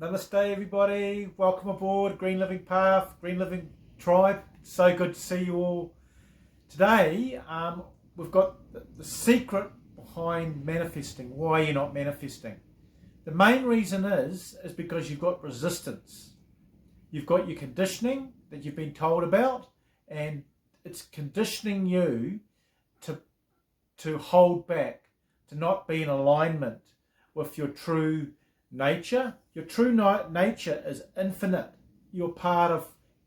Namaste everybody, welcome aboard Green Living Path, Green Living Tribe. So good to see you all. Today we've got the secret behind manifesting, why you're not manifesting. The main reason is because you've got resistance. You've got your conditioning that you've been told about, and it's conditioning you to hold back, to not be in alignment with your true nature. Your true nature is infinite. You're part of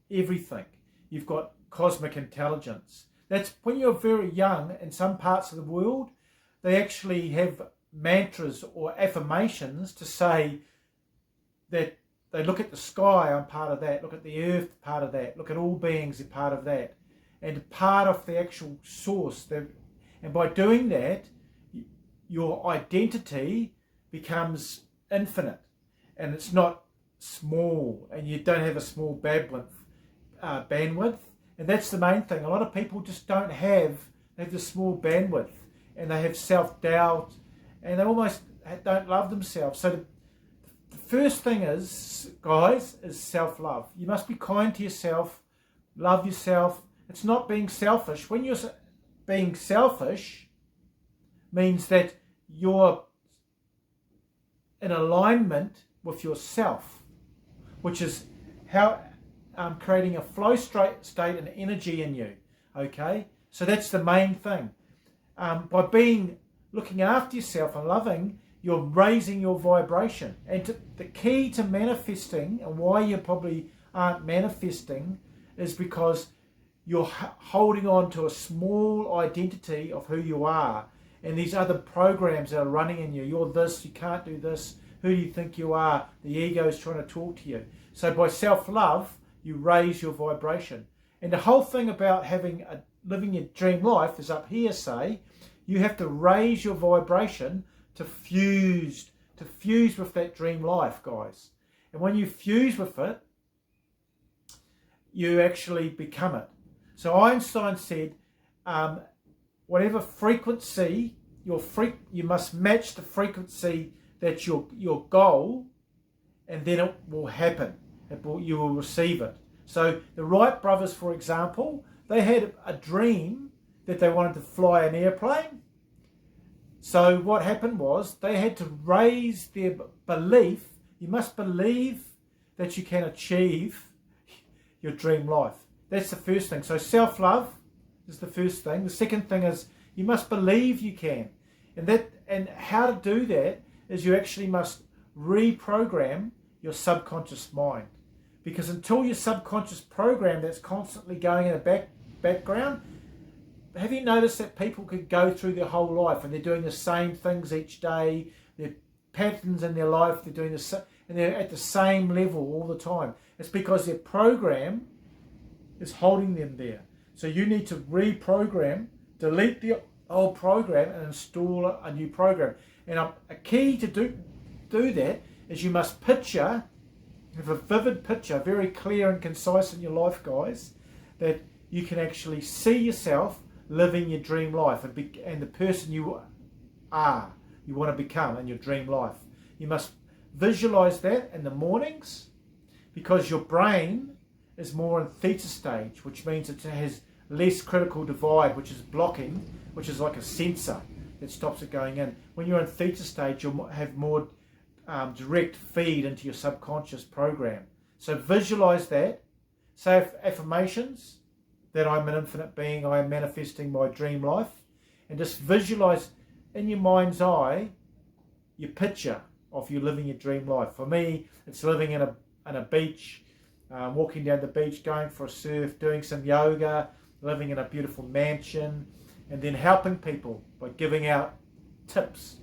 everything. You've got cosmic intelligence. That's when you're very young. In some parts of the world, they actually have mantras or affirmations to say that they look at the sky, I'm part of that. Look at the earth, part of that. Look at all beings, they're part of that. And part of the actual source. And by doing that, your identity becomes infinite, and it's not small, and you don't have a small bandwidth, and that's the main thing. A lot of people just they have this small bandwidth, and they have self-doubt, and they almost don't love themselves. So the first thing is, guys, is self-love. You must be kind to yourself, love yourself. It's not being selfish. When you're being selfish, means that you're in alignment with yourself, which is how creating a flow state and energy in you. Okay, so that's the main thing. By looking after yourself and loving, you're raising your vibration. And the key to manifesting, and why you probably aren't manifesting, is because you're holding on to a small identity of who you are, and these other programs that are running in you. You're this, you can't do this, who do you think you are? The ego is trying to talk to you. So by self-love, you raise your vibration. And the whole thing about living your dream life is up here, say, you have to raise your vibration to fuse with that dream life, guys. And when you fuse with it, you actually become it. So Einstein said, whatever frequency you must match the frequency that's your goal, and then it will happen. You will receive it. So the Wright brothers, for example, they had a dream that they wanted to fly an airplane. So what happened was they had to raise their belief. You must believe that you can achieve your dream life. That's the first thing. So self-love is the first thing. The second thing is you must believe you can. And how to do that is you actually must reprogram your subconscious mind. Because until your subconscious program that's constantly going in the background, have you noticed that people could go through their whole life and they're doing the same things each day, their patterns in their life, they're doing and they're at the same level all the time? It's because their program is holding them there. So you need to reprogram, delete the old program and install a new program. And a key to do that is you must have a vivid picture, very clear and concise in your life, guys, that you can actually see yourself living your dream life and the person you want to become in your dream life. You must visualize that in the mornings, because your brain is more in theta stage, which means it has less critical divide, which is blocking, which is like a sensor that stops it going in. When you're in theta stage, you'll have more direct feed into your subconscious program. So visualize that. Say affirmations that I'm an infinite being, I am manifesting my dream life, and just visualize in your mind's eye your picture of you living your dream life. For me, it's living in a beach, walking down the beach, going for a surf, doing some yoga, living in a beautiful mansion, and then helping people by giving out tips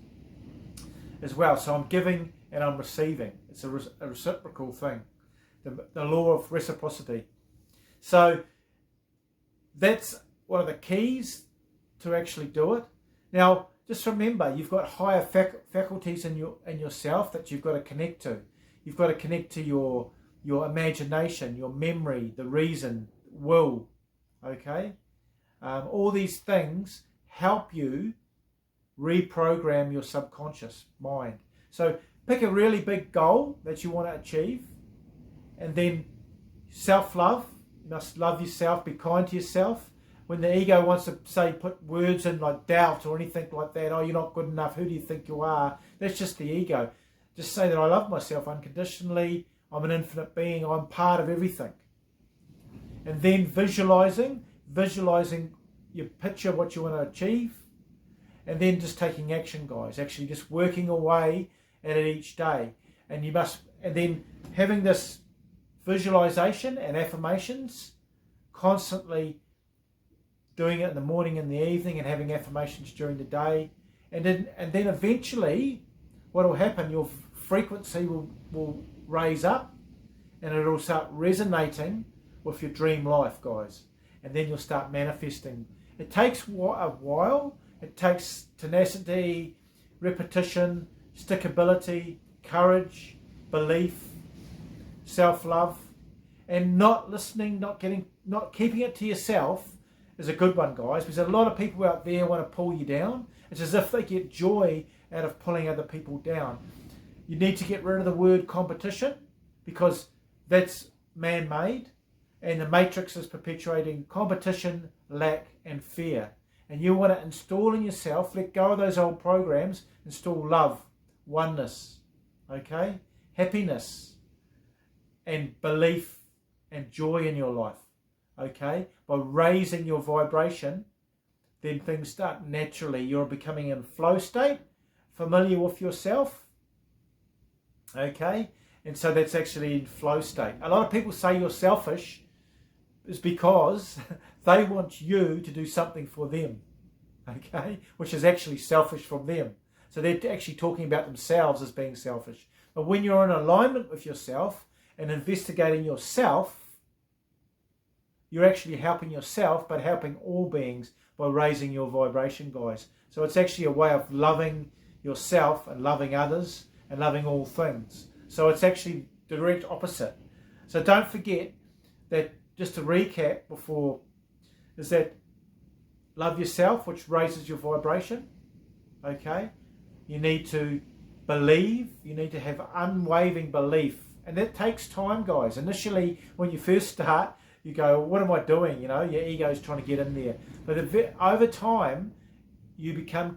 as well. So I'm giving and I'm receiving. It's a reciprocal thing, the law of reciprocity. So that's one of the keys to actually do it. Now, just remember, you've got higher faculties in yourself that you've got to connect to. You've got to connect to your imagination, your memory, the reason, will. Okay, all these things help you reprogram your subconscious mind. So pick a really big goal that you want to achieve, and then self-love. You must love yourself, be kind to yourself. When the ego wants to say, put words in like doubt or anything like that, oh, you're not good enough, who do you think you are? That's just the ego. Just say that I love myself unconditionally, I'm an infinite being, I'm part of everything. And then visualizing you picture what you want to achieve, and then just taking action, guys, actually just working away at it each day. And then having this visualization and affirmations, constantly doing it in the morning and the evening, and having affirmations during the day. And then eventually what will happen, your frequency will raise up, and it'll start resonating with your dream life, guys. And then you'll start manifesting. It takes a while. It takes tenacity, repetition, stickability, courage, belief, self-love, and not listening, not keeping it to yourself is a good one, guys, because a lot of people out there want to pull you down. It's as if they get joy out of pulling other people down. You need to get rid of the word competition, because that's man-made, and the matrix is perpetuating competition, lack, and fear. And you want to install in yourself, let go of those old programs, install love, oneness, okay, happiness, and belief and joy in your life, okay. By raising your vibration, then things start naturally. You're becoming in flow state, familiar with yourself, okay. And so that's actually in flow state. A lot of people say you're selfish is because they want you to do something for them, okay, which is actually selfish from them. So they're actually talking about themselves as being selfish. But when you're in alignment with yourself and investigating yourself, you're actually helping yourself, but helping all beings by raising your vibration, guys. So it's actually a way of loving yourself and loving others and loving all things. So it's actually the direct opposite. So don't forget that, just to recap before, is that love yourself, which raises your vibration, okay? You need to believe, you need to have unwavering belief. And that takes time, guys. Initially, when you first start, you go, what am I doing? You know, your ego is trying to get in there. But over time, you become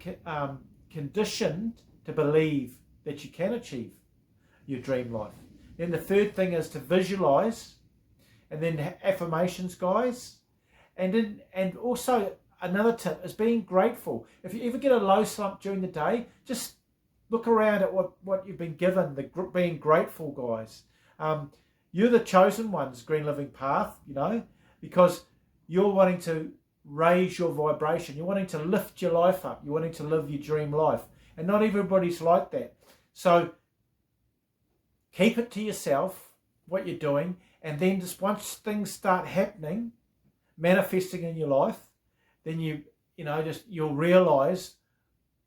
conditioned to believe that you can achieve your dream life. Then the third thing is to visualize, and then affirmations, guys. And also another tip is being grateful. If you ever get a low slump during the day, just look around at what you've been given, being grateful, guys. You're the chosen ones, Green Living Path, you know, because you're wanting to raise your vibration. You're wanting to lift your life up. You're wanting to live your dream life. And not everybody's like that. So keep it to yourself, what you're doing, and then just once things start happening, manifesting in your life, then you'll realize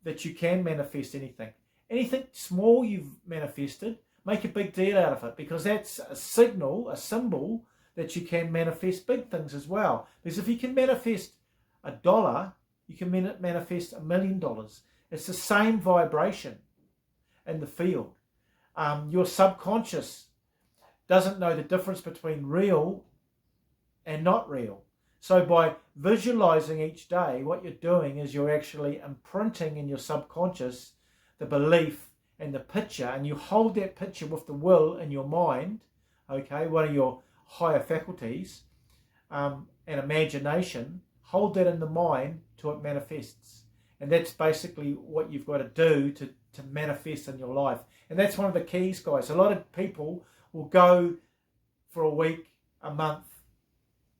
that you can manifest anything. Anything small you've manifested, make a big deal out of it, because that's a signal, a symbol that you can manifest big things as well. Because if you can manifest $1, you can manifest $1 million. It's the same vibration in the field. Your subconscious doesn't know the difference between real and not real. So by visualizing each day, what you're doing is you're actually imprinting in your subconscious the belief and the picture, and you hold that picture with the will in your mind, okay, one of your higher faculties, and imagination, hold that in the mind till it manifests. And that's basically what you've got to do to manifest in your life. And that's one of the keys, guys. A lot of people will go for a week, a month,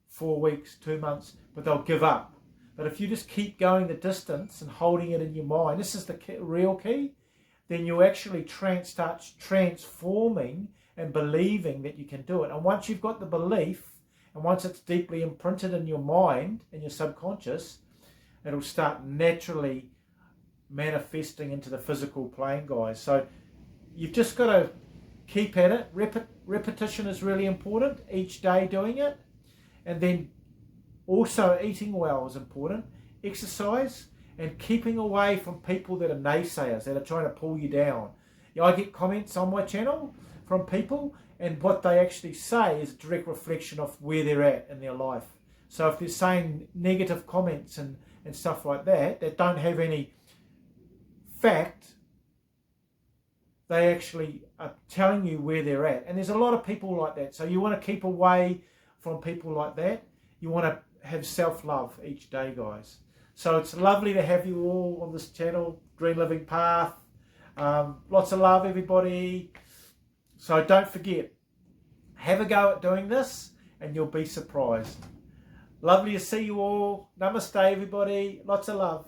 4 weeks, 2 months, but they'll give up. But if you just keep going the distance and holding it in your mind, this is the real key, then you actually start transforming and believing that you can do it. And once you've got the belief, and once it's deeply imprinted in your mind, in your subconscious, it'll start naturally manifesting into the physical plane, guys. So you've just got to keep at it. Repetition is really important, each day doing it. And then also eating well is important. Exercise, and keeping away from people that are naysayers, that are trying to pull you down. I get comments on my channel from people, and what they actually say is a direct reflection of where they're at in their life. So if they're saying negative comments and stuff like that don't have any fact, they actually are telling you where they're at. And there's a lot of people like that. So you want to keep away from people like that. You want to have self-love each day, guys. So it's lovely to have you all on this channel, Green Living Path. Lots of love, everybody. So don't forget, have a go at doing this and you'll be surprised. Lovely to see you all. Namaste, everybody. Lots of love.